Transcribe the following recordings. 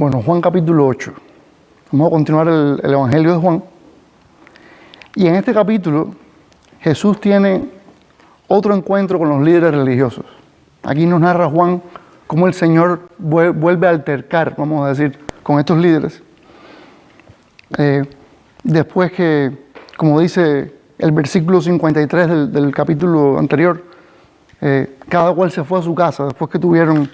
Bueno, Juan capítulo 8. Vamos a continuar el Evangelio de Juan. Y en este capítulo, Jesús tiene otro encuentro con los líderes religiosos. Aquí nos narra Juan cómo el Señor vuelve a altercar, vamos a decir, con estos líderes. Después que, como dice el versículo 53 del capítulo anterior, cada cual se fue a su casa después que tuvieron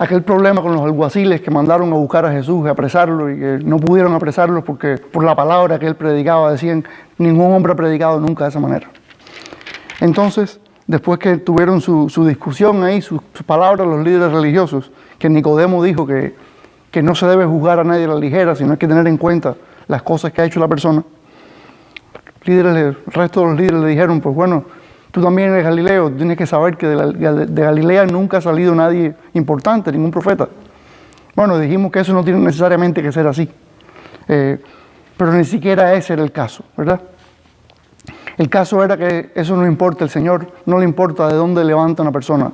aquel problema con los alguaciles que mandaron a buscar a Jesús y apresarlo, y que no pudieron apresarlo porque por la palabra que él predicaba, decían, ningún hombre ha predicado nunca de esa manera. Entonces, después que tuvieron su discusión ahí, sus palabras, los líderes religiosos, que Nicodemo dijo que no se debe juzgar a nadie a la ligera, sino hay que tener en cuenta las cosas que ha hecho la persona. El resto de los líderes le dijeron, pues bueno, tú también eres Galileo, tienes que saber que de Galilea nunca ha salido nadie importante, ningún profeta. Bueno, dijimos que eso no tiene necesariamente que ser así, pero ni siquiera ese era el caso, ¿verdad? El caso era que eso no importa, el Señor no le importa de dónde levanta una persona.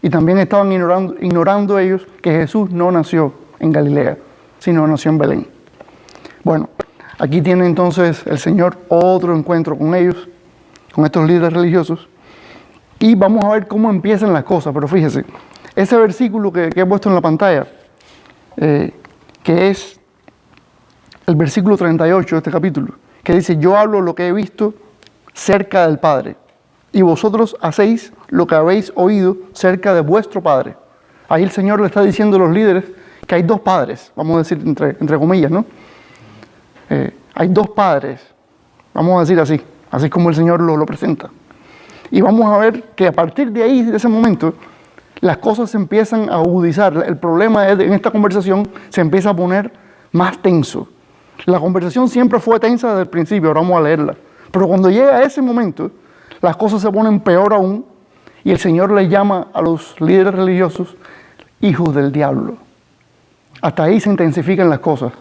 Y también estaban ignorando ellos que Jesús no nació en Galilea, sino nació en Belén. Bueno, aquí tiene entonces el Señor otro encuentro con ellos, con estos líderes religiosos, y vamos a ver cómo empiezan las cosas. Pero fíjese, ese versículo que he puesto en la pantalla, que es el versículo 38 de este capítulo, que dice, yo hablo lo que he visto cerca del Padre, y vosotros hacéis lo que habéis oído cerca de vuestro Padre. Ahí el Señor le está diciendo a los líderes que hay dos padres, vamos a decir entre comillas, ¿no? Hay dos padres, vamos a decir así es como el Señor lo presenta. Y vamos a ver que a partir de ahí, de ese momento, las cosas se empiezan a agudizar. El problema es en esta conversación se empieza a poner más tenso. La conversación siempre fue tensa desde el principio, ahora vamos a leerla. Pero cuando llega a ese momento, las cosas se ponen peor aún, y el Señor les llama a los líderes religiosos hijos del diablo. Hasta ahí se intensifican las cosas.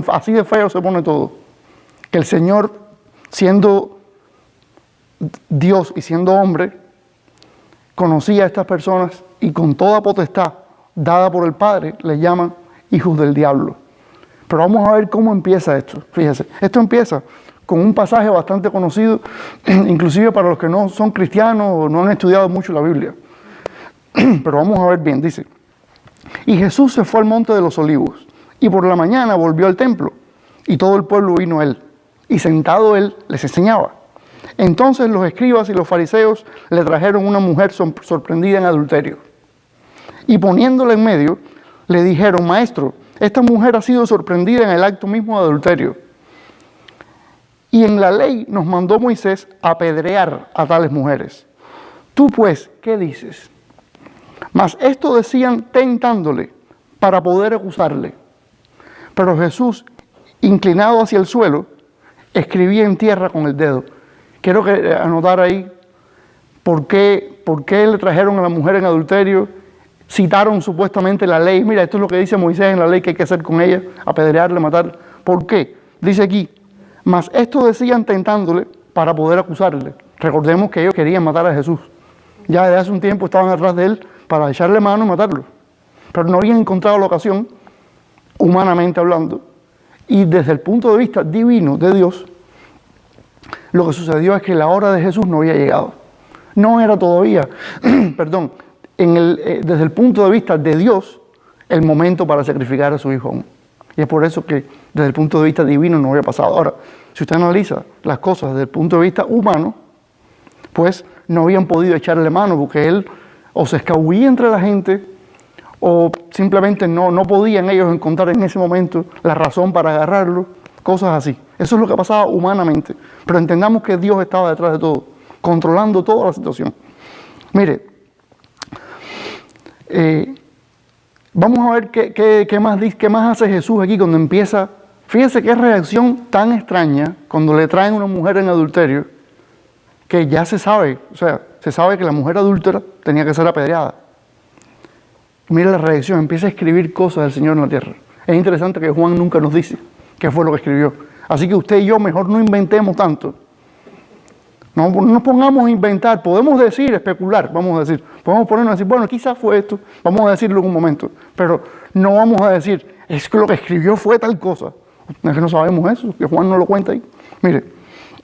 Así de feo se pone todo. Que el Señor, siendo Dios y siendo hombre, conocía a estas personas y con toda potestad dada por el Padre, les llaman hijos del diablo. Pero vamos a ver cómo empieza esto. Fíjese, esto empieza con un pasaje bastante conocido, inclusive para los que no son cristianos o no han estudiado mucho la Biblia. Pero vamos a ver bien, dice, y Jesús se fue al monte de los olivos, y por la mañana volvió al templo, y todo el pueblo vino a él, y sentado él les enseñaba. Entonces los escribas y los fariseos le trajeron una mujer sorprendida en adulterio, y poniéndola en medio, le dijeron, maestro, esta mujer ha sido sorprendida en el acto mismo de adulterio. Y en la ley nos mandó Moisés apedrear a tales mujeres. Tú pues, ¿qué dices? Mas esto decían tentándole para poder acusarle. Pero Jesús, inclinado hacia el suelo, escribía en tierra con el dedo. Quiero anotar ahí por qué le trajeron a la mujer en adulterio. Citaron supuestamente la ley. Mira, esto es lo que dice Moisés en la ley que hay que hacer con ella, apedrearle, matar. ¿Por qué? Dice aquí, mas esto decían tentándole para poder acusarle. Recordemos que ellos querían matar a Jesús. Ya desde hace un tiempo estaban atrás de él para echarle mano y matarlo. Pero no habían encontrado la ocasión, humanamente hablando. Y desde el punto de vista divino de Dios, lo que sucedió es que la hora de Jesús no había llegado. No era todavía, perdón, desde el punto de vista de Dios, el momento para sacrificar a su hijo aún. Y es por eso que desde el punto de vista divino no había pasado. Ahora, si usted analiza las cosas desde el punto de vista humano, pues no habían podido echarle mano porque él o se escabullía entre la gente o simplemente no podían ellos encontrar en ese momento la razón para agarrarlo, cosas así. Eso es lo que pasaba humanamente. Pero entendamos que Dios estaba detrás de todo, controlando toda la situación. Mire, vamos a ver qué más hace Jesús aquí cuando empieza. Fíjese qué reacción tan extraña cuando le traen una mujer en adulterio, que ya se sabe, o sea, se sabe que la mujer adúltera tenía que ser apedreada. Mira la reacción, empieza a escribir cosas del Señor en la tierra. Es interesante que Juan nunca nos dice qué fue lo que escribió. Así que usted y yo mejor no inventemos tanto, No nos pongamos a inventar, podemos decir, especular, vamos a decir, podemos ponernos a decir, bueno, quizás fue esto, vamos a decirlo en un momento, pero no vamos a decir, es que lo que escribió fue tal cosa. Es que no sabemos eso, que Juan no lo cuenta ahí. Mire,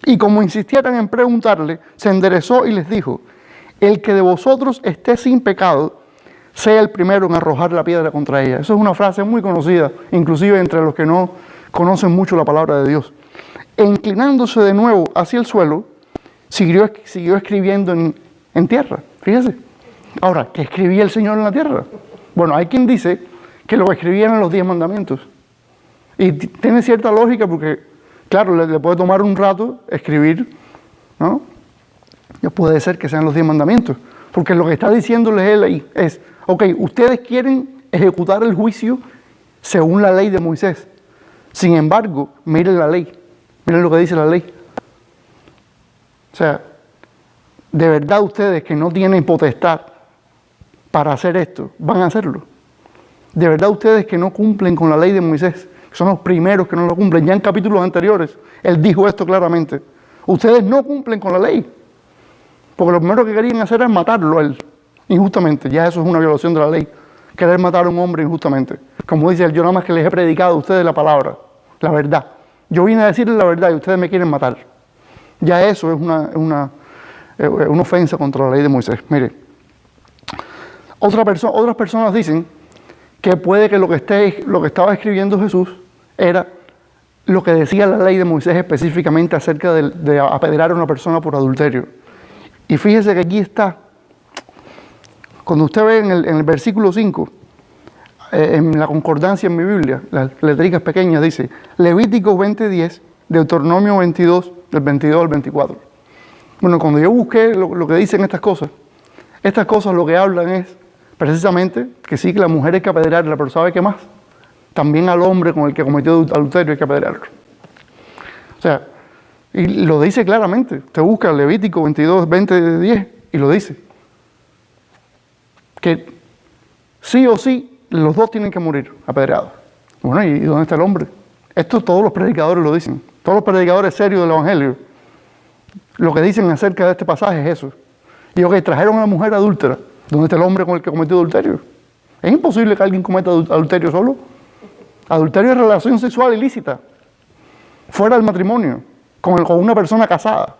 y como insistieran en preguntarle, se enderezó y les dijo, el que de vosotros esté sin pecado, sea el primero en arrojar la piedra contra ella. Eso es una frase muy conocida, inclusive entre los que no conocen mucho la palabra de Dios. E inclinándose de nuevo hacia el suelo, siguió escribiendo en tierra. Fíjese. Ahora, ¿qué escribía el Señor en la tierra? Bueno, hay quien dice que lo escribía en los 10 mandamientos. Y tiene cierta lógica porque, claro, le puede tomar un rato escribir, ¿no? Y puede ser que sean los 10 mandamientos. Porque lo que está diciéndoles él ahí es, ok, ustedes quieren ejecutar el juicio según la ley de Moisés. Sin embargo, miren la ley. Miren lo que dice la ley. O sea, de verdad ustedes que no tienen potestad para hacer esto, van a hacerlo. De verdad ustedes que no cumplen con la ley de Moisés, que son los primeros que no lo cumplen. Ya en capítulos anteriores, él dijo esto claramente. Ustedes no cumplen con la ley. Porque lo primero que querían hacer es matarlo a él, injustamente. Ya eso es una violación de la ley. Querer matar a un hombre injustamente. Como dice él, yo nada más que les he predicado a ustedes la palabra, la verdad. Yo vine a decirles la verdad y ustedes me quieren matar. Ya eso es una ofensa contra la ley de Moisés. Mire, otras personas dicen que puede que lo que estaba escribiendo Jesús era lo que decía la ley de Moisés específicamente acerca de apedrear a una persona por adulterio. Y fíjese que aquí está, cuando usted ve en el versículo 5, en la concordancia en mi Biblia, las letricas pequeñas dice, Levítico 20:10, Deuteronomio 22, del 22 al 24. Bueno, cuando yo busqué lo que dicen estas cosas lo que hablan es precisamente que sí, que la mujer hay que apedrearla, pero ¿sabe qué más? También al hombre con el que cometió adulterio hay que apedrearlo. O sea, y lo dice claramente. Usted busca Levítico 22, 20, 10 y lo dice. Que sí o sí, los dos tienen que morir apedreados. Bueno, ¿y dónde está el hombre? Esto todos los predicadores lo dicen. Todos los predicadores serios del Evangelio. Lo que dicen acerca de este pasaje es eso. Y ok, trajeron a la mujer adúltera. ¿Dónde está el hombre con el que cometió adulterio? Es imposible que alguien cometa adulterio solo. Adulterio es relación sexual ilícita. Fuera del matrimonio. Con una persona casada.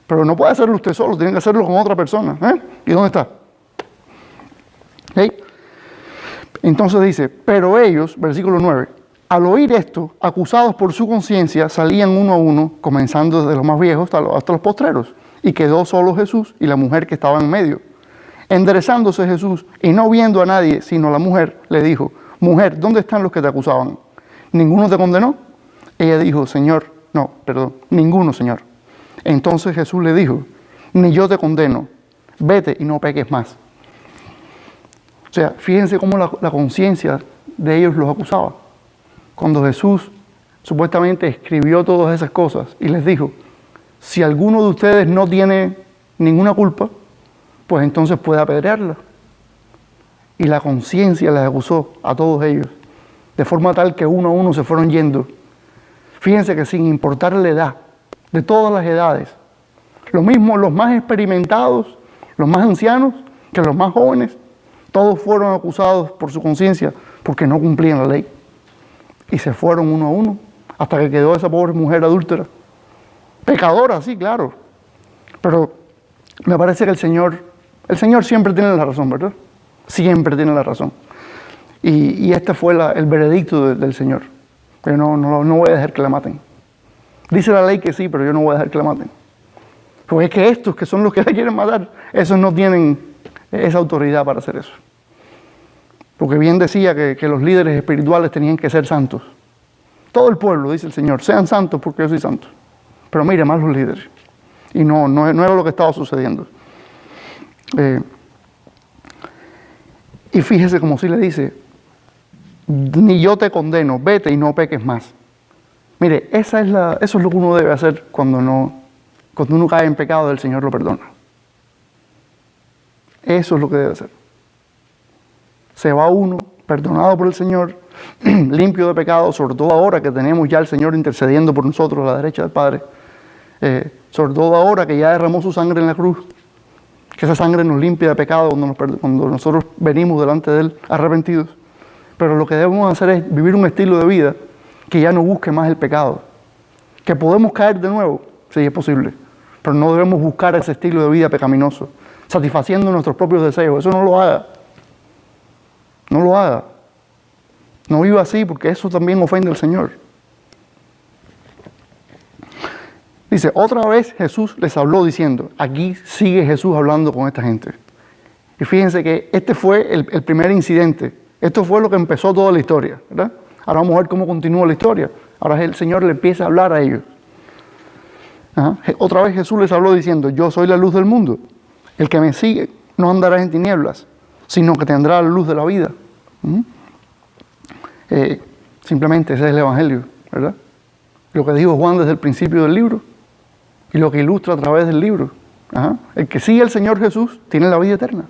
Pero no puede hacerlo usted solo, tiene que hacerlo con otra persona. ¿Y dónde está? ¿Sí? Entonces dice, pero ellos, versículo 9, al oír esto, acusados por su conciencia, salían uno a uno, comenzando desde los más viejos hasta los postreros, y quedó solo Jesús y la mujer que estaba en medio. Enderezándose Jesús y no viendo a nadie sino a la mujer, le dijo, mujer, ¿dónde están los que te acusaban? ¿Ninguno te condenó? Ella dijo, ninguno, Señor. Entonces Jesús le dijo, ni yo te condeno, vete y no peques más. O sea, fíjense cómo la conciencia de ellos los acusaba. Cuando Jesús supuestamente escribió todas esas cosas y les dijo, si alguno de ustedes no tiene ninguna culpa, pues entonces puede apedrearla. Y la conciencia les acusó a todos ellos, de forma tal que uno a uno se fueron yendo. Fíjense que sin importar la edad, de todas las edades, lo mismo los más experimentados, los más ancianos, que los más jóvenes, todos fueron acusados por su conciencia porque no cumplían la ley. Y se fueron uno a uno, hasta que quedó esa pobre mujer adúltera. Pecadora, sí, claro. Pero me parece que el Señor siempre tiene la razón, ¿verdad? Siempre tiene la razón. Y este fue el veredicto del Señor. Yo no voy a dejar que la maten. Dice la ley que sí, pero yo no voy a dejar que la maten. Porque es que estos que son los que la quieren matar, esos no tienen esa autoridad para hacer eso. Porque bien decía que los líderes espirituales tenían que ser santos. Todo el pueblo, dice el Señor, sean santos porque yo soy santo. Pero mire, más los líderes. Y no era lo que estaba sucediendo. Y fíjese como si le dice, ni yo te condeno, vete y no peques más. Mire, eso es lo que uno debe hacer cuando uno cae en pecado, el Señor lo perdona. Eso es lo que debe hacer. Se va uno, perdonado por el Señor, limpio de pecado, sobre todo ahora que tenemos ya al Señor intercediendo por nosotros a la derecha del Padre. sobre todo ahora que ya derramó su sangre en la cruz, que esa sangre nos limpia de pecado cuando nosotros venimos delante de Él arrepentidos. Pero lo que debemos hacer es vivir un estilo de vida que ya no busque más el pecado. Que podemos caer de nuevo, sí es posible, pero no debemos buscar ese estilo de vida pecaminoso, satisfaciendo nuestros propios deseos. Eso no lo haga. No lo haga. No viva así, porque eso también ofende al Señor. Dice, otra vez Jesús les habló diciendo, aquí sigue Jesús hablando con esta gente. Y fíjense que este fue el primer incidente. Esto fue lo que empezó toda la historia, ¿verdad? Ahora vamos a ver cómo continúa la historia. Ahora el Señor le empieza a hablar a ellos. Otra vez Jesús les habló diciendo, yo soy la luz del mundo. El que me sigue no andará en tinieblas, sino que tendrá la luz de la vida. Simplemente ese es el Evangelio, ¿verdad? Lo que dijo Juan desde el principio del libro y lo que ilustra a través del libro. El que sigue al Señor Jesús tiene la vida eterna.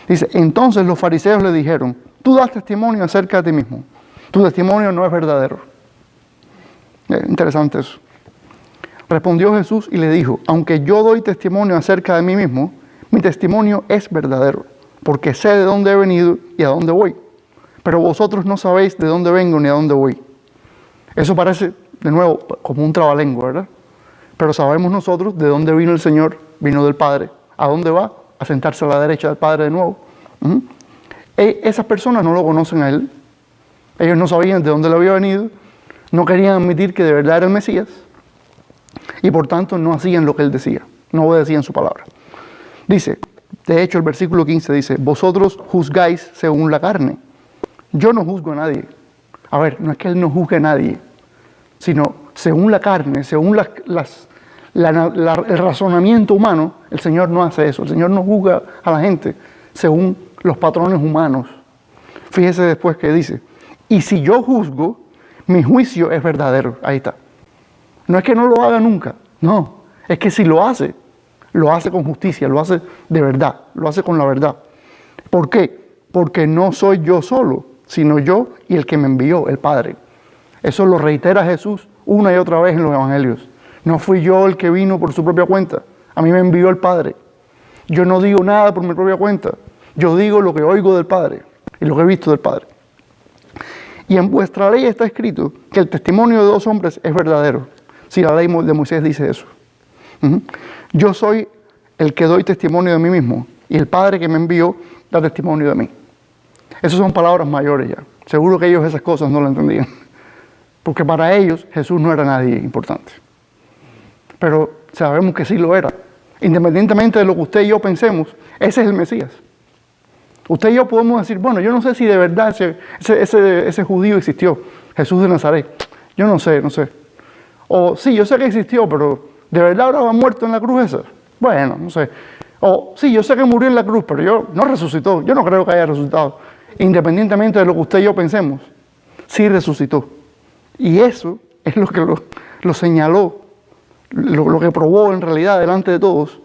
Dice, entonces los fariseos le dijeron, tú das testimonio acerca de ti mismo. Tu testimonio no es verdadero. Interesante eso. Respondió Jesús y le dijo, aunque yo doy testimonio acerca de mí mismo, mi testimonio es verdadero, porque sé de dónde he venido y a dónde voy. Pero vosotros no sabéis de dónde vengo ni a dónde voy. Eso parece, de nuevo, como un trabalengua, ¿verdad? Pero sabemos nosotros de dónde vino el Señor, vino del Padre. ¿A dónde va? A sentarse a la derecha del Padre de nuevo. Esas personas no lo conocen a Él. Ellos no sabían de dónde le había venido, no querían admitir que de verdad era el Mesías y por tanto no hacían lo que Él decía, no obedecían su palabra. Dice, de hecho el versículo 15 dice, vosotros juzgáis según la carne. Yo no juzgo a nadie. A ver, no es que Él no juzgue a nadie, sino según la carne, según el razonamiento humano, el Señor no hace eso. El Señor no juzga a la gente según los patrones humanos. Fíjese después que dice, y si yo juzgo, mi juicio es verdadero. Ahí está. No es que no lo haga nunca, no. Es que si lo hace con justicia, lo hace de verdad, lo hace con la verdad. ¿Por qué? Porque no soy yo solo, sino yo y el que me envió, el Padre. Eso lo reitera Jesús una y otra vez en los Evangelios. No fui yo el que vino por su propia cuenta. A mí me envió el Padre. Yo no digo nada por mi propia cuenta. Yo digo lo que oigo del Padre y lo que he visto del Padre. Y en vuestra ley está escrito que el testimonio de dos hombres es verdadero. Si la ley de Moisés dice eso. Yo soy el que doy testimonio de mí mismo y el Padre que me envió da testimonio de mí. Esas son palabras mayores ya. Seguro que ellos esas cosas no lo entendían. Porque para ellos Jesús no era nadie importante. Pero sabemos que sí lo era. Independientemente de lo que usted y yo pensemos, ese es el Mesías. Usted y yo podemos decir, bueno, yo no sé si de verdad ese judío existió, Jesús de Nazaret. Yo no sé. O sí, yo sé que existió, pero ¿de verdad ahora va muerto en la cruz esa? Bueno, no sé. O sí, yo sé que murió en la cruz, pero no resucitó. Yo no creo que haya resucitado. Independientemente de lo que usted y yo pensemos, sí resucitó. Y eso es lo que lo señaló, lo que probó en realidad delante de todos,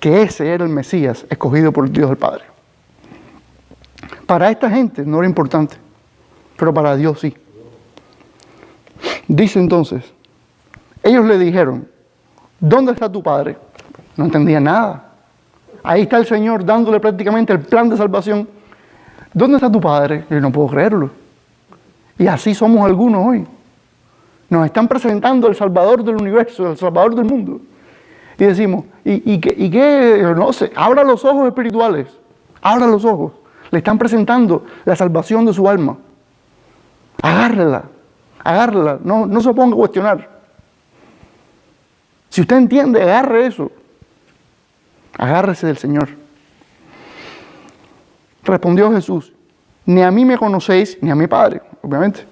que ese era el Mesías escogido por Dios el Padre. Para esta gente no era importante, pero para Dios sí. Dice entonces, ellos le dijeron, ¿dónde está tu Padre? No entendía nada. Ahí está el Señor dándole prácticamente el plan de salvación. ¿Dónde está tu Padre? Yo no puedo creerlo. Y así somos algunos hoy. Nos están presentando el Salvador del universo, el Salvador del mundo. Y decimos, ¿y qué? No sé, abra los ojos espirituales. Abra los ojos. Le están presentando la salvación de su alma. Agárrela. No se ponga a cuestionar. Si usted entiende, agarre eso. Agárrese del Señor. Respondió Jesús, ni a mí me conocéis, ni a mi Padre, obviamente.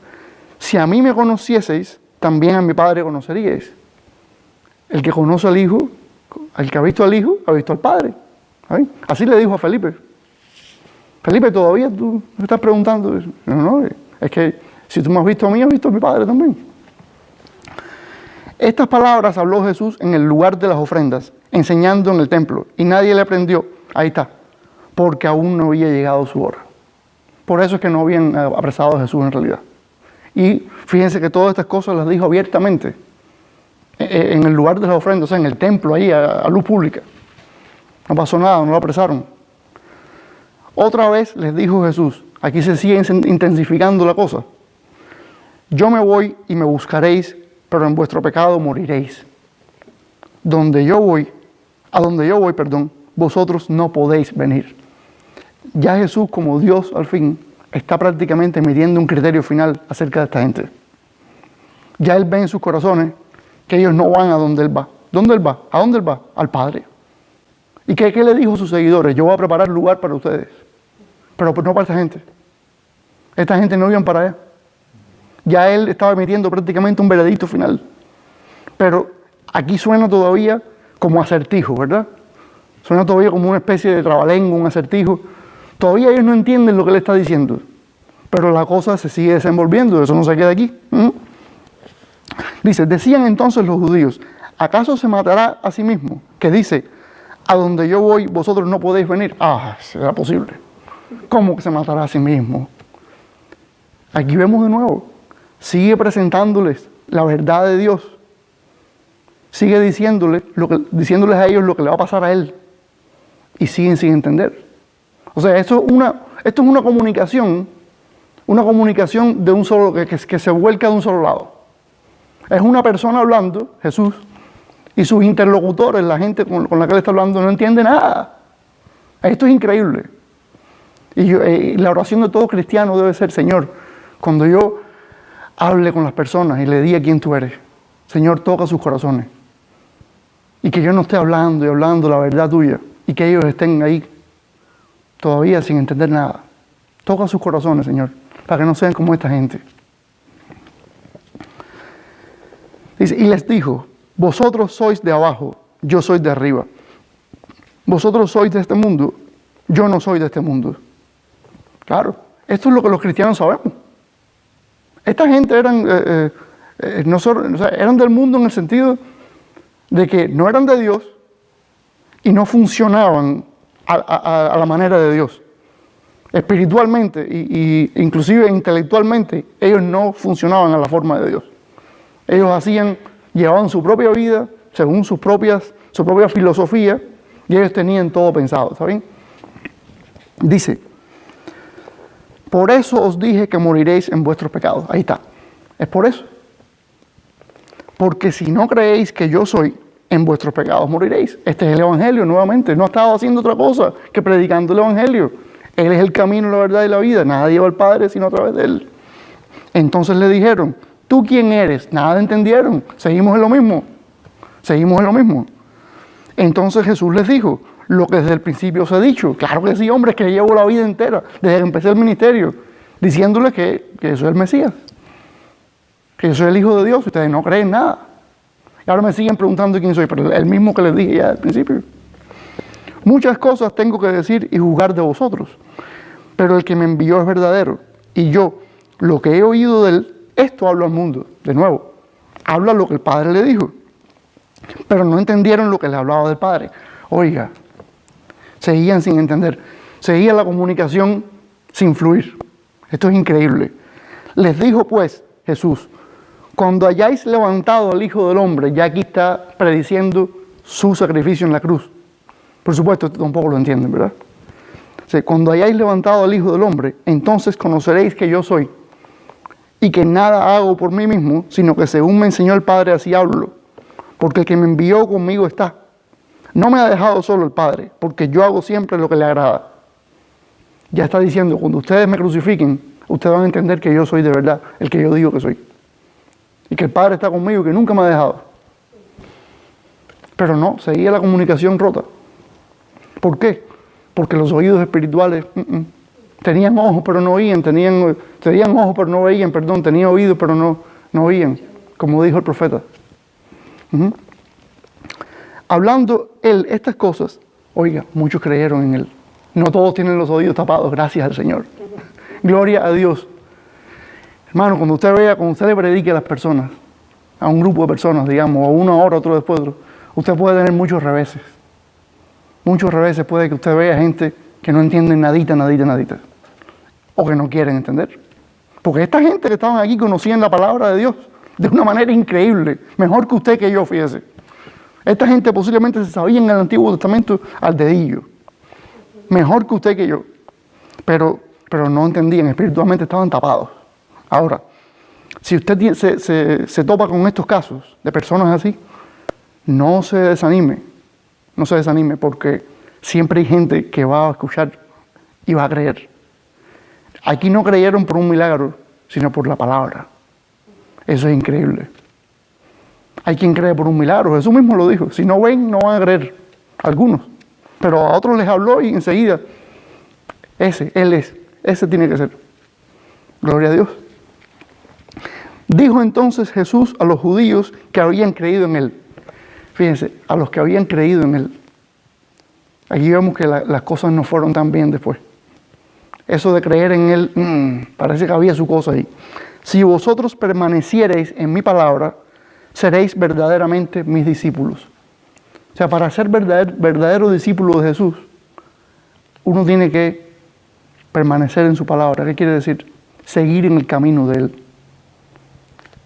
Si a mí me conocieseis, también a mi Padre conoceríais. El que conoce al Hijo, el que ha visto al Hijo, ha visto al Padre. ¿Sí? Así le dijo a Felipe. Felipe, ¿todavía tú me estás preguntando? No, es que si tú me has visto a mí, has visto a mi Padre también. Estas palabras habló Jesús en el lugar de las ofrendas, enseñando en el templo, y nadie le aprendió. Ahí está, porque aún no había llegado su hora. Por eso es que no habían apresado a Jesús en realidad. Y fíjense que todas estas cosas las dijo abiertamente. en el lugar de la ofrenda, o sea, en el templo, ahí, a luz pública. No pasó nada, no lo apresaron. Otra vez les dijo Jesús, aquí se sigue intensificando la cosa. Yo me voy y me buscaréis, pero en vuestro pecado moriréis. A donde yo voy, vosotros no podéis venir. Ya Jesús, como Dios al fin, está prácticamente emitiendo un criterio final acerca de esta gente. Ya Él ve en sus corazones que ellos no van a donde Él va. ¿Dónde Él va? ¿A dónde Él va? Al Padre. ¿Y qué le dijo a sus seguidores? Yo voy a preparar lugar para ustedes, pero no para esta gente. Esta gente no iban para allá. Ya Él estaba emitiendo prácticamente un veredicto final. Pero aquí suena todavía como acertijo, ¿verdad? Suena todavía como una especie de trabalengua, un acertijo. Todavía ellos no entienden lo que Él está diciendo. Pero la cosa se sigue desenvolviendo, eso no se queda aquí. Dice, decían entonces los judíos, ¿acaso se matará a sí mismo? Que dice, a donde yo voy, vosotros no podéis venir. ¿Será posible? ¿Cómo que se matará a sí mismo? Aquí vemos de nuevo, sigue presentándoles la verdad de Dios. Sigue diciéndoles a ellos lo que le va a pasar a Él. Y siguen sin entender. O sea, esto es una comunicación de un solo, que se vuelca de un solo lado. Es una persona hablando, Jesús, y sus interlocutores, la gente con la que Él está hablando, no entiende nada. Esto es increíble. Y la oración de todo cristiano debe ser, Señor, cuando yo hable con las personas y le diga quién tú eres, Señor, toca sus corazones. Y que yo no esté hablando y hablando la verdad tuya, y que ellos estén ahí todavía sin entender nada. Toca sus corazones, Señor, para que no sean como esta gente. Dice, y les dijo, vosotros sois de abajo, yo soy de arriba. Vosotros sois de este mundo, yo no soy de este mundo. Claro, esto es lo que los cristianos sabemos. Esta gente eran del mundo en el sentido de que no eran de Dios y no funcionaban a la manera de Dios. Espiritualmente e inclusive intelectualmente, ellos no funcionaban a la forma de Dios. Ellos llevaban su propia vida según su propia filosofía y ellos tenían todo pensado, ¿saben? Dice, por eso os dije que moriréis en vuestros pecados. Ahí está, es por eso. Porque si no creéis que yo soy, en vuestros pecados moriréis. Este es el Evangelio nuevamente. No ha estado haciendo otra cosa que predicando el Evangelio. Él es el camino, la verdad y la vida. Nadie va al Padre sino a través de Él. Entonces le dijeron, ¿tú quién eres? Nada entendieron. Seguimos en lo mismo. Entonces Jesús les dijo, lo que desde el principio os he dicho. Claro que sí, hombre, es que llevo la vida entera, desde que empecé el ministerio, diciéndoles que yo soy el Mesías, que yo soy el Hijo de Dios. Ustedes no creen nada. Y ahora me siguen preguntando quién soy, pero el mismo que les dije ya al principio. Muchas cosas tengo que decir y juzgar de vosotros, pero el que me envió es verdadero. Y yo, lo que he oído de Él, esto hablo al mundo. De nuevo, habla lo que el Padre le dijo. Pero no entendieron lo que le hablaba del Padre. Oiga, seguían sin entender. Seguía la comunicación sin fluir. Esto es increíble. Les dijo pues Jesús, cuando hayáis levantado al Hijo del Hombre, ya aquí está prediciendo su sacrificio en la cruz. Por supuesto, esto tampoco lo entienden, ¿verdad? O sea, cuando hayáis levantado al Hijo del Hombre, entonces conoceréis que yo soy, y que nada hago por mí mismo, sino que según me enseñó el Padre, así hablo. Porque el que me envió conmigo está. No me ha dejado solo el Padre, porque yo hago siempre lo que le agrada. Ya está diciendo, cuando ustedes me crucifiquen, ustedes van a entender que yo soy de verdad, el que yo digo que soy. Y que el Padre está conmigo, que nunca me ha dejado. Pero no, seguía la comunicación rota. ¿Por qué? Porque los oídos espirituales tenían ojos pero no oían, tenían ojos pero no veían, tenían oídos pero no oían, como dijo el profeta. Hablando Él estas cosas, oiga, muchos creyeron en Él. No todos tienen los oídos tapados, gracias al Señor. Gloria a Dios. Hermano, cuando usted le predique a las personas, a un grupo de personas, digamos, a uno ahora, otro después, usted puede tener muchos reveses. Muchos reveses puede que usted vea gente que no entienden nadita. O que no quieren entender. Porque esta gente que estaban aquí conocían la palabra de Dios. de una manera increíble, mejor que usted que yo, fíjese. Esta gente posiblemente se sabía en el Antiguo Testamento al dedillo, mejor que usted que yo, pero no entendían, espiritualmente estaban tapados. Ahora, si usted se topa con estos casos de personas así, no se desanime, porque siempre hay gente que va a escuchar y va a creer. Aquí no creyeron por un milagro, sino por la palabra. Eso es increíble. Hay quien cree por un milagro, Jesús mismo lo dijo. Si no ven, no van a creer. Algunos. Pero a otros les habló y enseguida, ese tiene que ser. Gloria a Dios. Dijo entonces Jesús a los judíos que habían creído en Él. Fíjense, a los que habían creído en Él. Aquí vemos que las cosas no fueron tan bien después. Eso de creer en Él, parece que había su cosa ahí. Si vosotros permaneciereis en mi palabra, seréis verdaderamente mis discípulos. O sea, para ser verdadero discípulo de Jesús, uno tiene que permanecer en su palabra. ¿Qué quiere decir? Seguir en el camino de Él.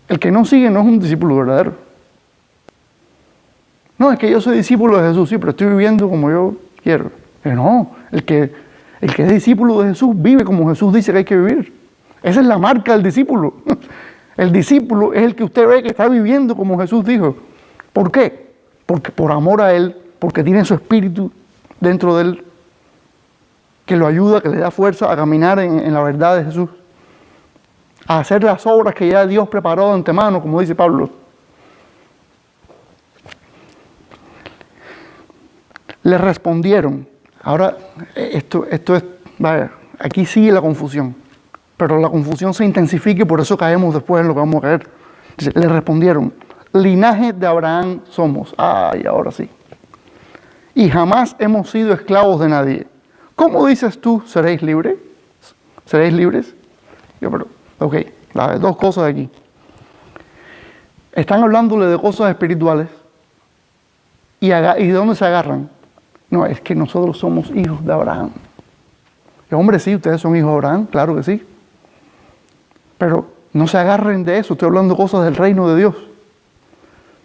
El que no sigue no es un discípulo verdadero. No, es que yo soy discípulo de Jesús, sí, pero estoy viviendo como yo quiero. No, el que es discípulo de Jesús vive como Jesús dice que hay que vivir. Esa es la marca del discípulo. El discípulo es el que usted ve que está viviendo como Jesús dijo. ¿Por qué? Porque por amor a Él, porque tiene su espíritu dentro de Él, que lo ayuda, que le da fuerza a caminar en la verdad de Jesús, a hacer las obras que ya Dios preparó de antemano, como dice Pablo. Le respondieron. Ahora, esto es, vaya, aquí sigue la confusión, pero la confusión se intensifica y por eso caemos después en lo que vamos a caer. Dice, le respondieron, linaje de Abraham somos. Ay, ahora sí. Y jamás hemos sido esclavos de nadie. ¿Cómo dices tú, seréis libres? ¿Seréis libres? Yo, pero, ok, dos cosas aquí. Están hablándole de cosas espirituales y ¿de dónde se agarran? No, es que nosotros somos hijos de Abraham. Y, hombre, sí, ustedes son hijos de Abraham, claro que sí. Pero no se agarren de eso, estoy hablando cosas del reino de Dios.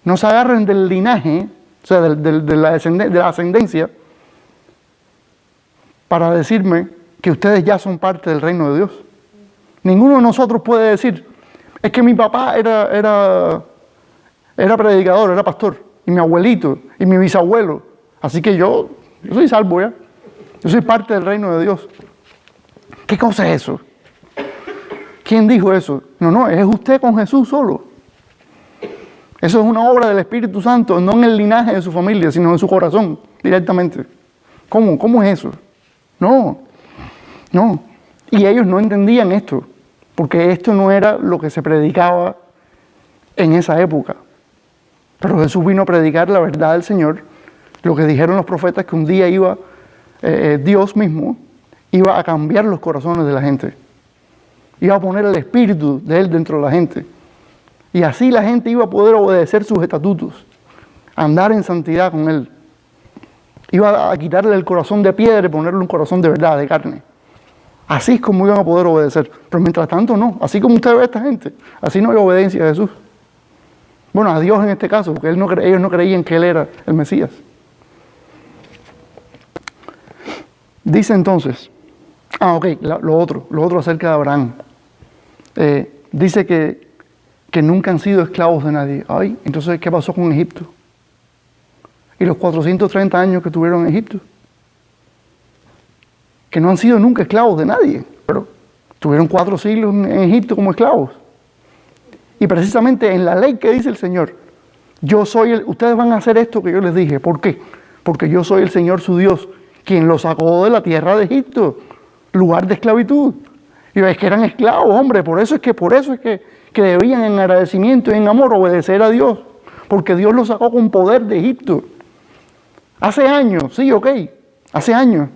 No se agarren del linaje, o sea, de la ascendencia, para decirme que ustedes ya son parte del reino de Dios. Ninguno de nosotros puede decir, es que mi papá era predicador, era pastor, y mi abuelito, y mi bisabuelo. Así que yo soy salvo ya. Yo soy parte del reino de Dios. ¿Qué cosa es eso? ¿Quién dijo eso? No, es usted con Jesús solo. Eso es una obra del Espíritu Santo, no en el linaje de su familia, sino en su corazón, directamente. ¿Cómo es eso? No. Y ellos no entendían esto, porque esto no era lo que se predicaba en esa época. Pero Jesús vino a predicar la verdad del Señor. Lo que dijeron los profetas, que un día Dios mismo iba a cambiar los corazones de la gente. Iba a poner el espíritu de Él dentro de la gente. Y así la gente iba a poder obedecer sus estatutos, andar en santidad con Él. Iba a quitarle el corazón de piedra y ponerle un corazón de verdad, de carne. Así es como iban a poder obedecer. Pero mientras tanto no. Así como usted ve a esta gente, así no hay obediencia a Jesús. Bueno, a Dios en este caso, porque ellos no creían que Él era el Mesías. Dice entonces, lo otro acerca de Abraham. Dice que nunca han sido esclavos de nadie. Entonces, ¿qué pasó con Egipto? Y los 430 años que tuvieron en Egipto. Que no han sido nunca esclavos de nadie, pero tuvieron 4 siglos en Egipto como esclavos. Y precisamente en la ley que dice el Señor, ustedes van a hacer esto que yo les dije. ¿Por qué? Porque yo soy el Señor su Dios, quien los sacó de la tierra de Egipto, lugar de esclavitud. Y es que eran esclavos, hombre, por eso es que debían en agradecimiento y en amor obedecer a Dios, porque Dios los sacó con poder de Egipto. Hace años, sí, hace años.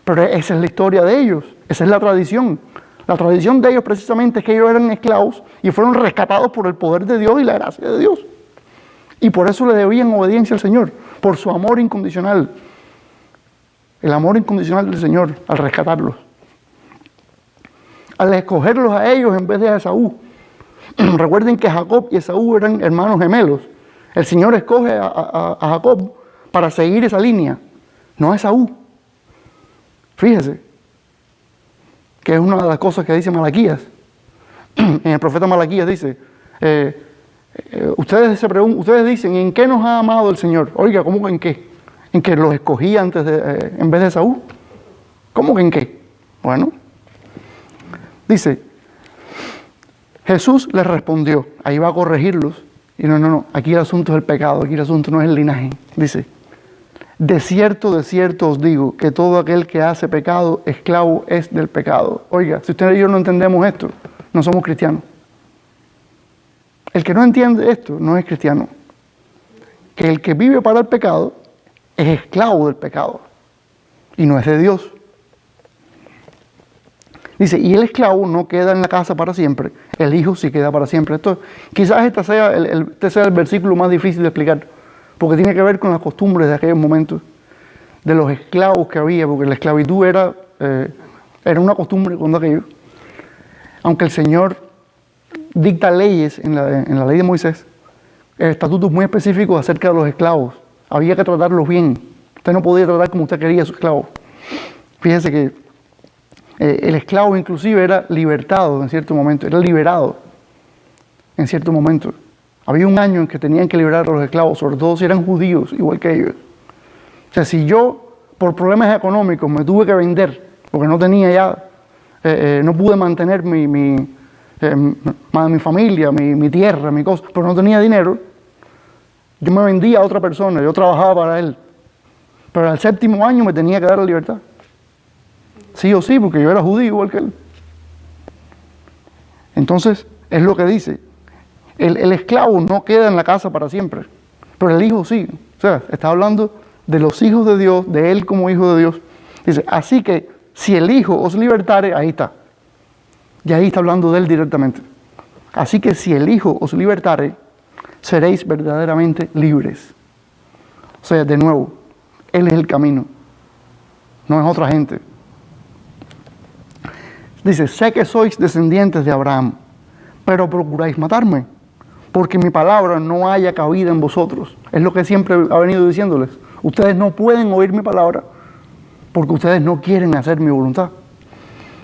Pero esa es la historia de ellos, esa es la tradición. La tradición de ellos precisamente es que ellos eran esclavos y fueron rescatados por el poder de Dios y la gracia de Dios. Y por eso le debían obediencia al Señor, por su amor incondicional. El amor incondicional del Señor al rescatarlos. Al escogerlos a ellos en vez de a Esaú. Recuerden que Jacob y Esaú eran hermanos gemelos. El Señor escoge a Jacob para seguir esa línea, no a Esaú. Fíjese, que es una de las cosas que dice Malaquías. En el profeta Malaquías dice, ustedes dicen, ¿en qué nos ha amado el Señor? Oiga, ¿cómo que en qué? ¿En que los escogía en vez de Esaú? ¿Cómo que en qué? Bueno, dice, Jesús les respondió, ahí va a corregirlos, y no, aquí el asunto es el pecado, aquí el asunto no es el linaje. Dice, de cierto os digo, que todo aquel que hace pecado, esclavo es del pecado. Oiga, si usted y yo no entendemos esto, no somos cristianos. El que no entiende esto no es cristiano. Que el que vive para el pecado es esclavo del pecado y no es de Dios. Dice, y el esclavo no queda en la casa para siempre, el hijo sí queda para siempre. Esto, quizás este sea el versículo más difícil de explicar, porque tiene que ver con las costumbres de aquellos momentos, de los esclavos que había, porque la esclavitud era una costumbre cuando aquello. Aunque el Señor dicta leyes en la ley de Moisés, estatutos muy específicos acerca de los esclavos. Había que tratarlos bien. Usted no podía tratar como usted quería a su esclavo. Fíjese que el esclavo inclusive era libertado en cierto momento, era liberado en cierto momento. Había un año en que tenían que liberar a los esclavos, sobre todo si eran judíos, igual que ellos. O sea, si yo, por problemas económicos, me tuve que vender, porque no tenía ya, no pude mantener mi familia, mi tierra, mi cosa, pero no tenía dinero, yo me vendía a otra persona, yo trabajaba para él. Pero al 7º año me tenía que dar la libertad. Sí o sí, porque yo era judío igual que él. Entonces, es lo que dice. El esclavo no queda en la casa para siempre, pero el hijo sí. O sea, está hablando de los hijos de Dios, de él como hijo de Dios. Dice, así que si el hijo os libertare, ahí está. Y ahí está hablando de él directamente. Así que si el hijo os libertare, seréis verdaderamente libres. O sea, de nuevo, él es el camino, no es otra gente. Dice, sé que sois descendientes de Abraham, pero procuráis matarme, porque mi palabra no haya cabida en vosotros. Es lo que siempre ha venido diciéndoles. Ustedes no pueden oír mi palabra, porque ustedes no quieren hacer mi voluntad.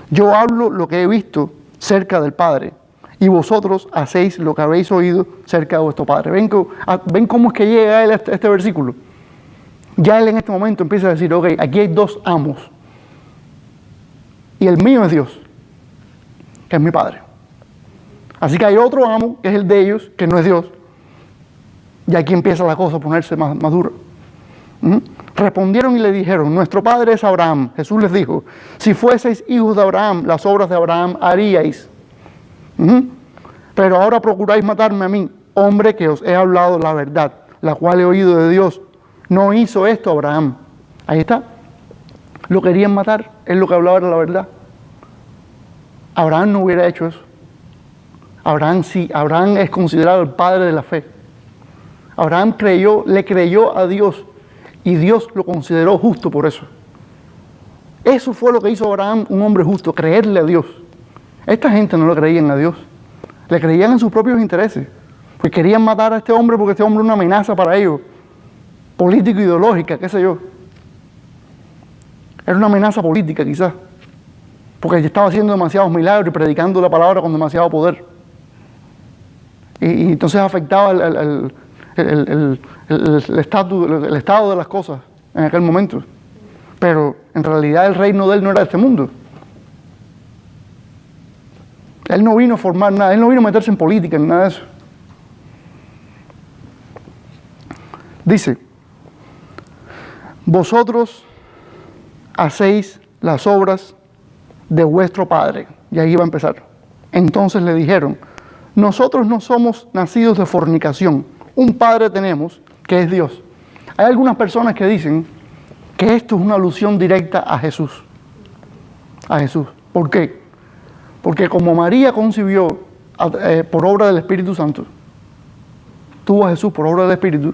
Yo hablo lo que he visto cerca del Padre, y vosotros hacéis lo que habéis oído cerca de vuestro Padre. ¿Ven cómo es que llega él a este versículo? Ya él en este momento empieza a decir, ok, aquí hay dos amos, y el mío es Dios, que es mi Padre. Así que hay otro amo, que es el de ellos, que no es Dios. Y aquí empieza la cosa a ponerse más dura. Respondieron y le dijeron, nuestro padre es Abraham. Jesús les dijo, si fueseis hijos de Abraham, las obras de Abraham haríais. Pero ahora procuráis matarme a mí, hombre que os he hablado la verdad, la cual he oído de Dios. No hizo esto Abraham. Ahí está. Lo querían matar, es lo que hablaba era la verdad. Abraham no hubiera hecho eso. Abraham sí, Abraham es considerado el padre de la fe. Abraham le creyó a Dios y Dios lo consideró justo por eso. Eso fue lo que hizo Abraham, un hombre justo, creerle a Dios. Esta gente no le creían a Dios, le creían en sus propios intereses, pues querían matar a este hombre porque este hombre es una amenaza para ellos, político, ideológica, qué sé yo. Era una amenaza política quizás, porque estaba haciendo demasiados milagros y predicando la palabra con demasiado poder. Y entonces afectaba el estado de las cosas en aquel momento. Pero en realidad el reino de él no era de este mundo. Él no vino a formar nada, él no vino a meterse en política ni nada de eso. Dice, vosotros hacéis las obras de vuestro padre. Y ahí va a empezar. Entonces le dijeron, nosotros no somos nacidos de fornicación. Un padre tenemos, que es Dios. Hay algunas personas que dicen que esto es una alusión directa a Jesús. A Jesús. ¿Por qué? Porque como María concibió por obra del Espíritu Santo, tuvo a Jesús por obra del Espíritu,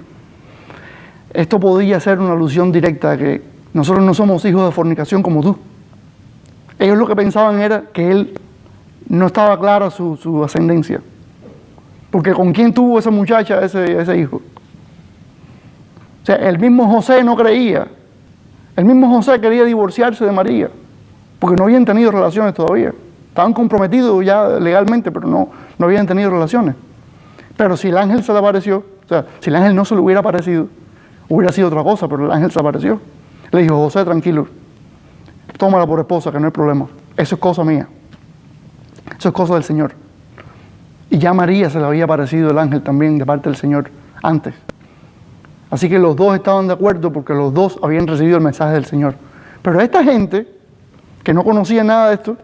esto podía ser una alusión directa a que nosotros no somos hijos de fornicación como tú. Ellos lo que pensaban era que él no estaba clara su ascendencia. Porque ¿con quién tuvo esa muchacha ese hijo? O sea, el mismo José no creía. El mismo José quería divorciarse de María, porque no habían tenido relaciones todavía. Estaban comprometidos ya legalmente, pero no habían tenido relaciones. Pero si el ángel se le apareció, o sea, si el ángel no se le hubiera aparecido, hubiera sido otra cosa, pero el ángel se apareció. Le dijo, José, tranquilo, tómala por esposa, que no hay problema. Eso es cosa mía. Eso es cosa del Señor. Y ya a María se le había aparecido el ángel también de parte del Señor antes. Así que los dos estaban de acuerdo porque los dos habían recibido el mensaje del Señor. Pero esta gente, que no conocía nada de esto,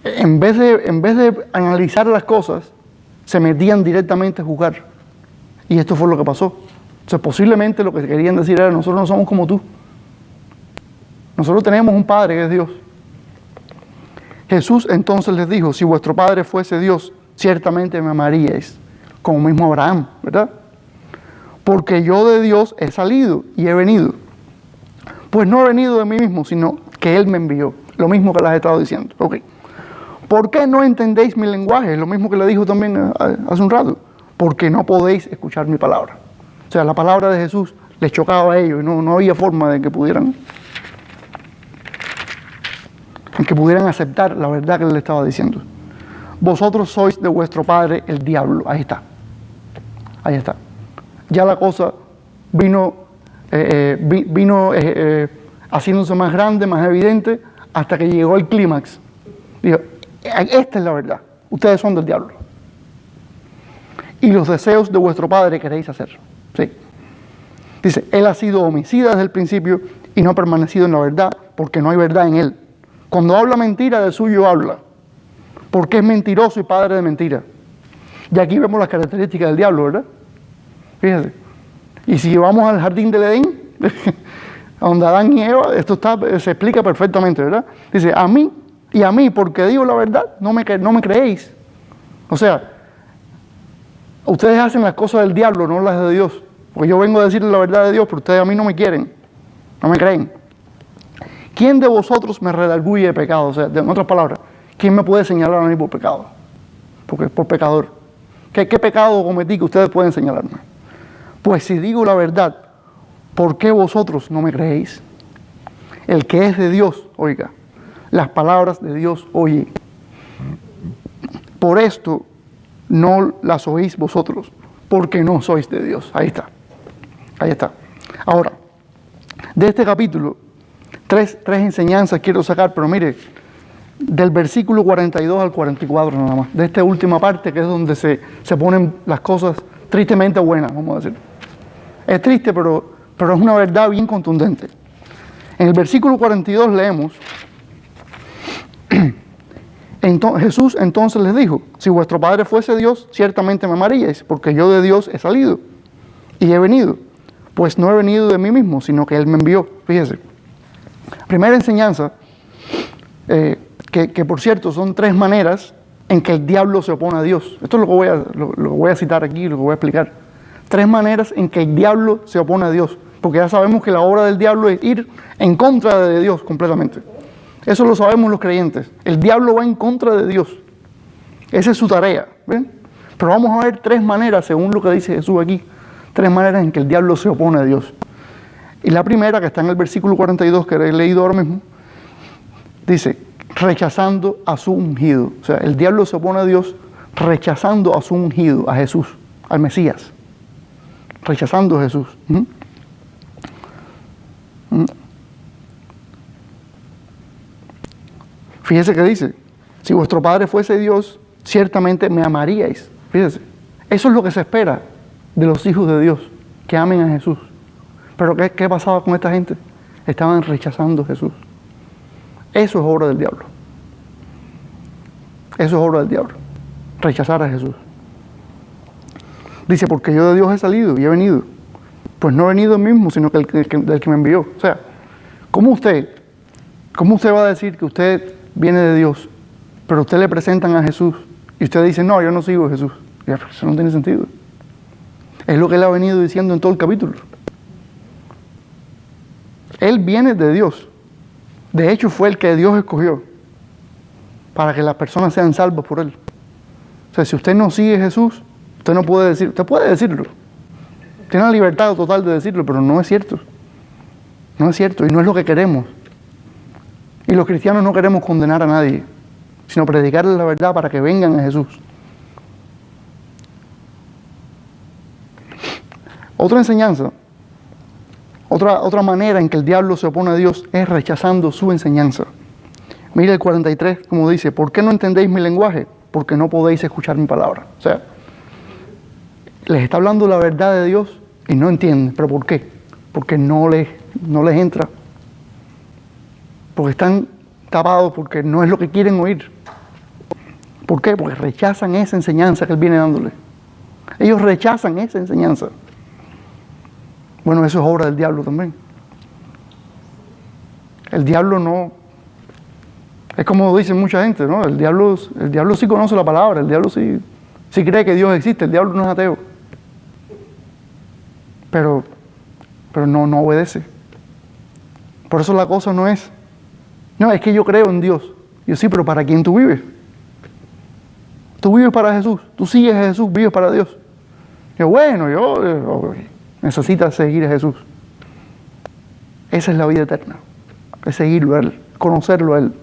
en vez de analizar las cosas, se metían directamente a juzgar. Y esto fue lo que pasó. O sea, posiblemente lo que querían decir era, nosotros no somos como tú. Nosotros tenemos un Padre que es Dios. Jesús entonces les dijo, si vuestro Padre fuese Dios, ciertamente me amaríais, como mismo Abraham, ¿verdad? Porque yo de Dios he salido y he venido. Pues no he venido de mí mismo, sino que Él me envió. Lo mismo que les he estado diciendo. Ok. ¿Por qué no entendéis mi lenguaje? Lo mismo que le dijo también hace un rato. Porque no podéis escuchar mi palabra. O sea, la palabra de Jesús les chocaba a ellos y no había forma de que pudieran aceptar la verdad que Él les estaba diciendo. Vosotros sois de vuestro padre el diablo. Ahí está. Ahí está. Ya la cosa vino haciéndose más grande, más evidente, hasta que llegó el clímax. Dijo, esta es la verdad. Ustedes son del diablo. Y los deseos de vuestro padre queréis hacer. Sí. Dice, Él ha sido homicida desde el principio y no ha permanecido en la verdad, porque no hay verdad en Él. Cuando habla mentira, de suyo habla, porque es mentiroso y padre de mentira. Y aquí vemos las características del diablo, ¿verdad? Fíjate. Y si vamos al jardín del Edén, donde Adán y Eva, esto se explica perfectamente, ¿verdad? Dice, a mí, porque digo la verdad, no me creéis. O sea, ustedes hacen las cosas del diablo, no las de Dios. Porque yo vengo a decirles la verdad de Dios, pero ustedes a mí no me quieren, no me creen. ¿Quién de vosotros me redarguye de pecado? O sea, en otras palabras, ¿quién me puede señalar a mí por pecado? Porque por pecador. ¿Qué pecado cometí que ustedes pueden señalarme? Pues si digo la verdad, ¿por qué vosotros no me creéis? El que es de Dios, oiga, las palabras de Dios oye. Por esto no las oís vosotros, porque no sois de Dios. Ahí está. Ahí está. Ahora, de este capítulo, tres enseñanzas quiero sacar, pero mire, del versículo 42 al 44 nada más, de esta última parte que es donde se ponen las cosas tristemente buenas, vamos a decir. Es triste, pero es una verdad bien contundente. En el versículo 42 leemos, Jesús entonces les dijo, si vuestro Padre fuese Dios, ciertamente me amaríais, porque yo de Dios he salido y he venido. Pues no he venido de mí mismo, sino que Él me envió. Fíjese. Primera enseñanza, que por cierto son 3 maneras en que el diablo se opone a Dios. Esto es lo voy a citar aquí, lo que voy a explicar. 3 maneras en que el diablo se opone a Dios. Porque ya sabemos que la obra del diablo es ir en contra de Dios completamente. Eso lo sabemos los creyentes. El diablo va en contra de Dios. Esa es su tarea. ¿Ven? Pero vamos a ver 3 maneras, según lo que dice Jesús aquí. 3 maneras en que el diablo se opone a Dios. Y la primera, que está en el versículo 42, que he leído ahora mismo, dice, rechazando a su ungido. O sea, el diablo se opone a Dios rechazando a su ungido, a Jesús, al Mesías. Rechazando a Jesús. Fíjese que dice, si vuestro Padre fuese Dios, ciertamente me amaríais. Fíjese, eso es lo que se espera de los hijos de Dios, que amen a Jesús. Pero ¿qué pasaba con esta gente? Estaban rechazando a Jesús. Eso es obra del diablo. Eso es obra del diablo. Rechazar a Jesús. Dice, porque yo de Dios he salido y he venido. Pues no he venido mismo, sino que del que me envió. O sea, ¿cómo usted va a decir que usted viene de Dios, pero usted le presentan a Jesús y usted dice, no, yo no sigo a Jesús? Eso no tiene sentido. Es lo que él ha venido diciendo en todo el capítulo. Él viene de Dios. De hecho, fue el que Dios escogió para que las personas sean salvas por él. O sea, si usted no sigue a Jesús, usted no puede decir, usted puede decirlo. Tiene la libertad total de decirlo, pero no es cierto. No es cierto y no es lo que queremos. Y los cristianos no queremos condenar a nadie, sino predicarles la verdad para que vengan a Jesús. Otra enseñanza, otra manera en que el diablo se opone a Dios es rechazando su enseñanza. Mire el 43, como dice, ¿por qué no entendéis mi lenguaje? Porque no podéis escuchar mi palabra. O sea, les está hablando la verdad de Dios y no entienden. ¿Pero por qué? Porque no les entra. Porque están tapados, porque no es lo que quieren oír. ¿Por qué? Porque rechazan esa enseñanza que Él viene dándole. Ellos rechazan esa enseñanza. Bueno, eso es obra del diablo también. El diablo no... Es como dicen mucha gente, ¿no? El diablo sí conoce la palabra, el diablo sí cree que Dios existe, el diablo no es ateo. Pero no obedece. Por eso la cosa no es que yo creo en Dios. Yo sí, pero ¿para quién tú vives? Tú vives para Jesús, tú sigues a Jesús, vives para Dios. Yo, bueno, yo necesitas seguir a Jesús. Esa es la vida eterna, es seguirlo a Él, conocerlo a Él.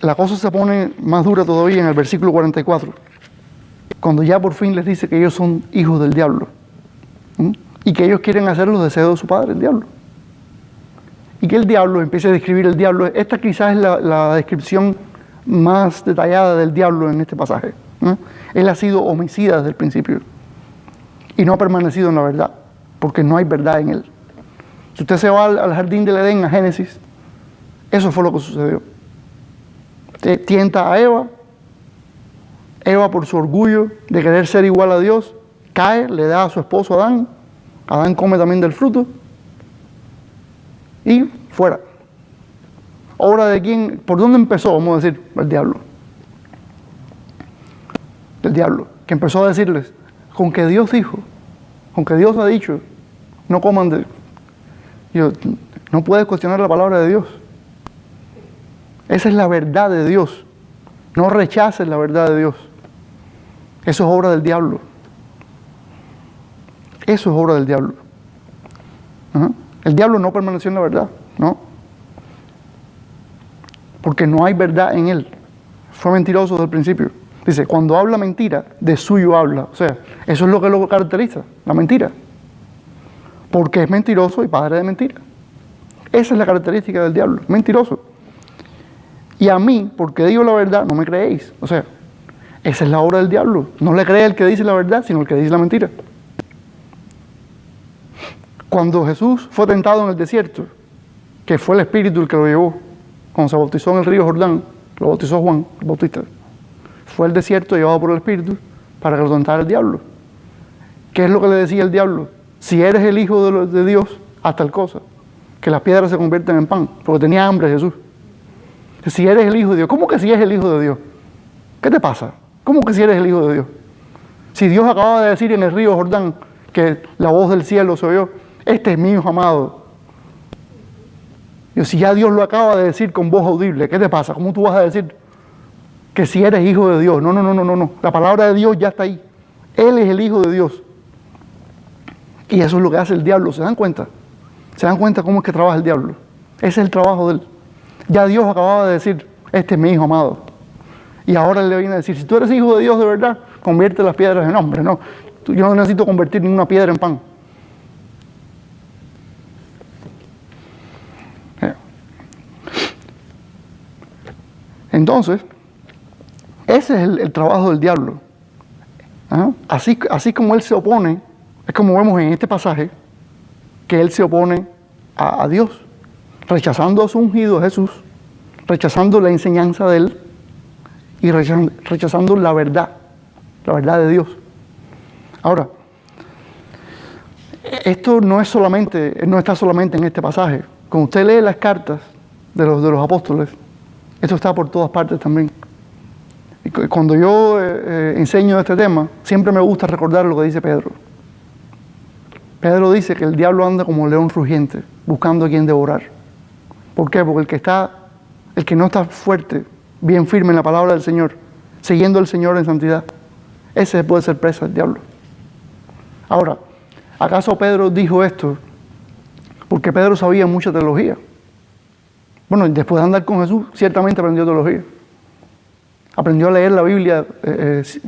La cosa se pone más dura todavía en el versículo 44, cuando ya por fin les dice que ellos son hijos del diablo, y que ellos quieren hacer los deseos de su padre, el diablo. Y que el diablo empiece a describir el diablo. Esta quizás es la descripción más detallada del diablo en este pasaje. Él ha sido homicida desde el principio y no ha permanecido en la verdad, porque no hay verdad en él. Si usted se va al jardín del Edén, a Génesis, eso fue lo que sucedió. Tienta a Eva por su orgullo de querer ser igual a Dios, cae, le da a su esposo Adán, Adán come también del fruto y fuera. ¿Obra de quién? ¿Por dónde empezó? Vamos a decir, el diablo. El diablo, que empezó a decirles, con que Dios dijo, con que Dios ha dicho, no coman de... No puedes cuestionar la palabra de Dios. Esa es la verdad de Dios. No rechaces la verdad de Dios. Eso es obra del diablo. Eso es obra del diablo. El diablo no permaneció en la verdad, ¿no? Porque no hay verdad en él. Fue mentiroso desde el principio. Dice, cuando habla mentira, de suyo habla. O sea, eso es lo que lo caracteriza, la mentira. Porque es mentiroso y padre de mentira. Esa es la característica del diablo, mentiroso. Y a mí, porque digo la verdad, no me creéis. O sea, esa es la obra del diablo. No le cree el que dice la verdad, sino el que dice la mentira. Cuando Jesús fue tentado en el desierto, que fue el Espíritu el que lo llevó, cuando se bautizó en el río Jordán, lo bautizó Juan el Bautista, fue el desierto llevado por el Espíritu para que lo tentara el diablo. ¿Qué es lo que le decía el diablo? Si eres el Hijo de Dios, haz tal cosa, que las piedras se convierten en pan, porque tenía hambre Jesús. Si eres el Hijo de Dios, ¿cómo que si eres el Hijo de Dios? ¿Qué te pasa? ¿Cómo que si eres el Hijo de Dios? Si Dios acaba de decir en el río Jordán que la voz del cielo se oyó, este es mi Hijo amado. Si ya Dios lo acaba de decir con voz audible, ¿qué te pasa? ¿Cómo tú vas a decir que si eres hijo de Dios? No. La palabra de Dios ya está ahí. Él es el Hijo de Dios. Y eso es lo que hace el diablo. ¿Se dan cuenta? ¿Se dan cuenta cómo es que trabaja el diablo? Ese es el trabajo de él. Ya Dios acababa de decir, este es mi Hijo amado. Y ahora él le viene a decir, si tú eres hijo de Dios de verdad, convierte las piedras en hombre. No, yo no necesito convertir ninguna piedra en pan. Entonces, ese es el trabajo del diablo. Así como él se opone, es como vemos en este pasaje, que él se opone a Dios, rechazando a su ungido Jesús, rechazando la enseñanza de él y rechazando la verdad de Dios. Ahora, esto no está solamente en este pasaje. Cuando usted lee las cartas de los apóstoles, esto está por todas partes también. Y cuando yo enseño este tema, siempre me gusta recordar lo que dice Pedro. Pedro dice que el diablo anda como león rugiente, buscando a quien devorar. ¿Por qué? Porque el que no está fuerte, bien firme en la palabra del Señor, siguiendo al Señor en santidad, ese puede ser presa del diablo. Ahora, ¿acaso Pedro dijo esto porque Pedro sabía mucha teología? Bueno, después de andar con Jesús, ciertamente aprendió teología. Aprendió a leer la Biblia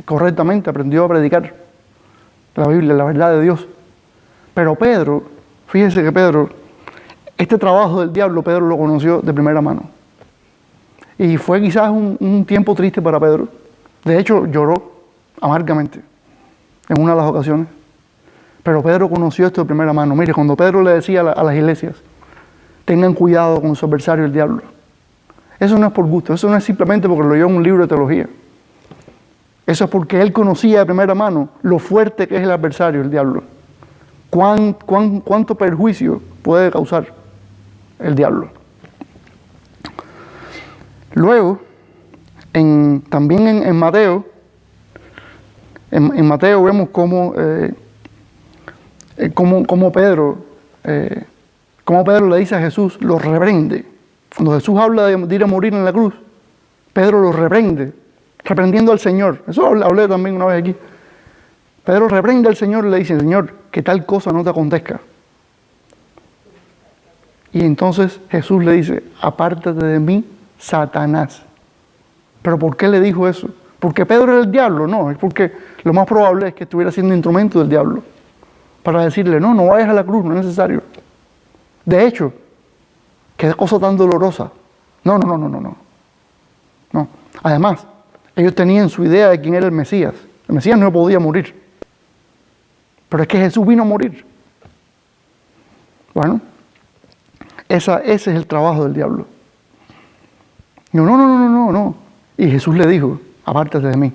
correctamente, aprendió a predicar la Biblia, la verdad de Dios. Pero Pedro, fíjense que Pedro, este trabajo del diablo, Pedro lo conoció de primera mano. Y fue quizás un tiempo triste para Pedro. De hecho, lloró amargamente en una de las ocasiones. Pero Pedro conoció esto de primera mano. Mire, cuando Pedro le decía a las iglesias, tengan cuidado con su adversario el diablo. Eso no es por gusto, eso no es simplemente porque lo leyó en un libro de teología. Eso es porque él conocía de primera mano lo fuerte que es el adversario, el diablo. Cuánto perjuicio puede causar el diablo. Luego, también en Mateo, en Mateo vemos cómo Pedro le dice a Jesús, lo reprende. Cuando Jesús habla de ir a morir en la cruz, Pedro lo reprende, reprendiendo al Señor. Eso hablé también una vez aquí. Pedro reprende al Señor y le dice, Señor, que tal cosa no te acontezca. Y entonces Jesús le dice, apártate de mí, Satanás. ¿Pero por qué le dijo eso? ¿Porque Pedro era el diablo? No, es porque lo más probable es que estuviera siendo instrumento del diablo. Para decirle, no vayas a la cruz, no es necesario. De hecho, qué cosa tan dolorosa. No. Además, ellos tenían su idea de quién era el Mesías. El Mesías no podía morir. Pero es que Jesús vino a morir. Bueno, ese es el trabajo del diablo. No. Y Jesús le dijo, apártate de mí.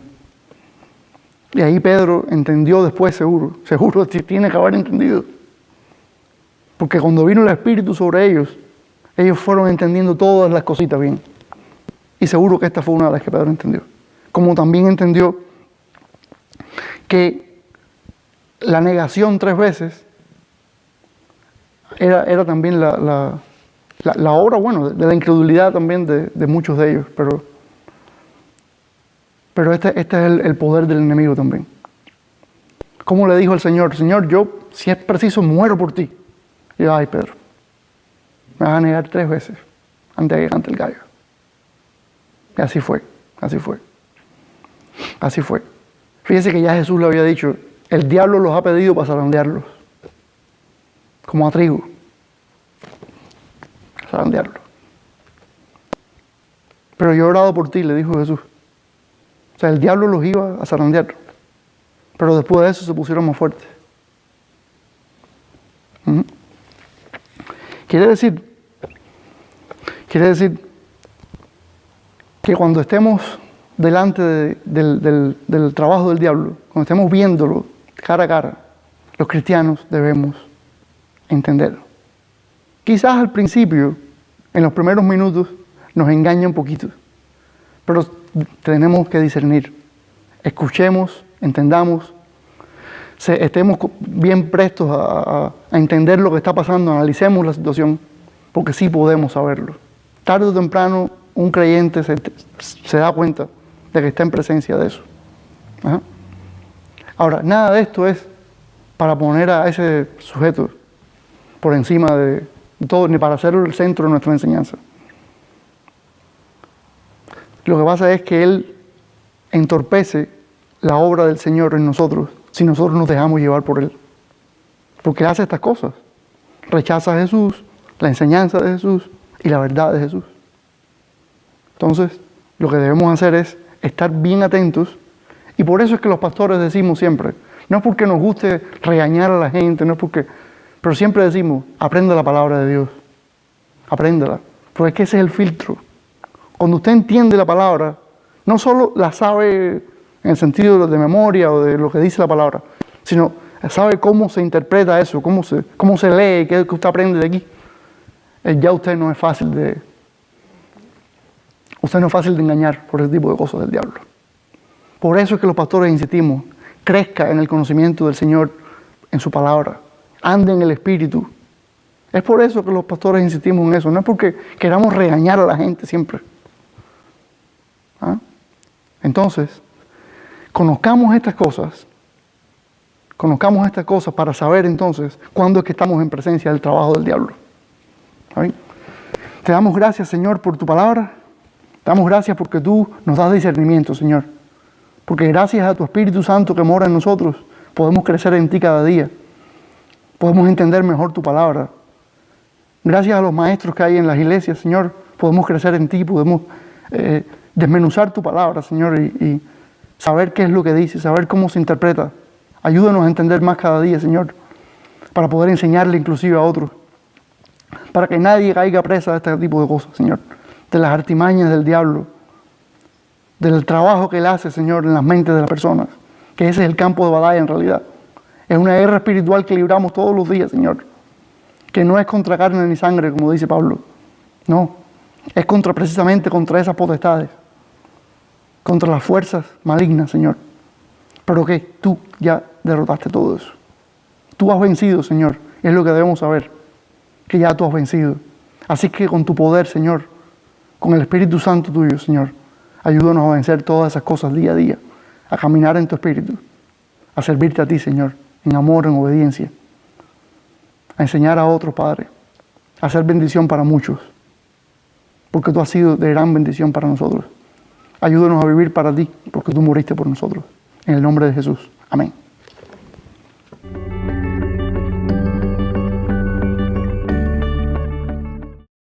Y ahí Pedro entendió después, seguro tiene que haber entendido. Porque cuando vino el Espíritu sobre ellos fueron entendiendo todas las cositas bien. Y seguro que esta fue una de las que Pedro entendió. Como también entendió que la negación 3 veces era también la obra, bueno, de la incredulidad también de muchos de ellos. Pero este es el poder del enemigo también. Como le dijo el Señor, Señor, yo, si es preciso, muero por ti. Y yo, ay, Pedro, me vas a negar 3 veces antes de ir ante el gallo. Y así fue. Fíjese que ya Jesús le había dicho, el diablo los ha pedido para zarandearlos, como a trigo. Zarandearlos. Pero yo he orado por ti, le dijo Jesús. O sea, el diablo los iba a zarandear. Pero después de eso se pusieron más fuertes. Quiere decir que cuando estemos delante del trabajo del diablo, cuando estemos viéndolo cara a cara, los cristianos debemos entenderlo. Quizás al principio, en los primeros minutos, nos engaña un poquito, pero tenemos que discernir. Escuchemos, entendamos, estemos bien prestos a entender lo que está pasando, analicemos la situación, porque sí podemos saberlo. Tarde o temprano, un creyente se da cuenta de que está en presencia de eso. Ajá. Ahora, nada de esto es para poner a ese sujeto por encima de todo, ni para hacerlo el centro de nuestra enseñanza. Lo que pasa es que él entorpece la obra del Señor en nosotros si nosotros nos dejamos llevar por él. Porque hace estas cosas. Rechaza a Jesús, la enseñanza de Jesús y la verdad de Jesús. Entonces, lo que debemos hacer es estar bien atentos, y por eso es que los pastores decimos siempre, no es porque nos guste regañar a la gente, pero siempre decimos, aprenda la palabra de Dios, apréndela, porque es que ese es el filtro. Cuando usted entiende la palabra, no solo la sabe en el sentido de memoria o de lo que dice la palabra, sino sabe cómo se interpreta eso, cómo se lee, qué es que usted aprende de aquí. Ya usted no es fácil de engañar por ese tipo de cosas del diablo. Por eso es que los pastores insistimos, crezca en el conocimiento del Señor, en su palabra, ande en el Espíritu, Es por eso que los pastores insistimos en eso, no es porque queramos regañar a la gente siempre. ¿Ah? Entonces, conozcamos estas cosas para saber entonces cuándo es que estamos en presencia del trabajo del diablo. ¿Amén? Te damos gracias, Señor, por tu palabra. Te damos gracias porque tú nos das discernimiento, Señor. Porque gracias a tu Espíritu Santo que mora en nosotros, podemos crecer en ti cada día. Podemos entender mejor tu palabra. Gracias a los maestros que hay en las iglesias, Señor, podemos crecer en ti, podemos desmenuzar tu palabra, Señor, y saber qué es lo que dice, saber cómo se interpreta. Ayúdanos a entender más cada día, Señor, para poder enseñarle inclusive a otros. Para que nadie caiga presa de este tipo de cosas, Señor. De las artimañas del diablo. Del trabajo que él hace, Señor, en las mentes de las personas. Que ese es el campo de batalla en realidad. Es una guerra espiritual que libramos todos los días, Señor. Que no es contra carne ni sangre, como dice Pablo. No. Es precisamente contra esas potestades. Contra las fuerzas malignas, Señor. Pero que tú ya derrotaste todo eso. Tú has vencido, Señor. Es lo que debemos saber. Que ya tú has vencido. Así que con tu poder, Señor, con el Espíritu Santo tuyo, Señor, ayúdanos a vencer todas esas cosas día a día, a caminar en tu Espíritu, a servirte a ti, Señor, en amor, en obediencia, a enseñar a otros, Padre, a hacer bendición para muchos, porque tú has sido de gran bendición para nosotros. Ayúdanos a vivir para ti, porque tú moriste por nosotros. En el nombre de Jesús. Amén.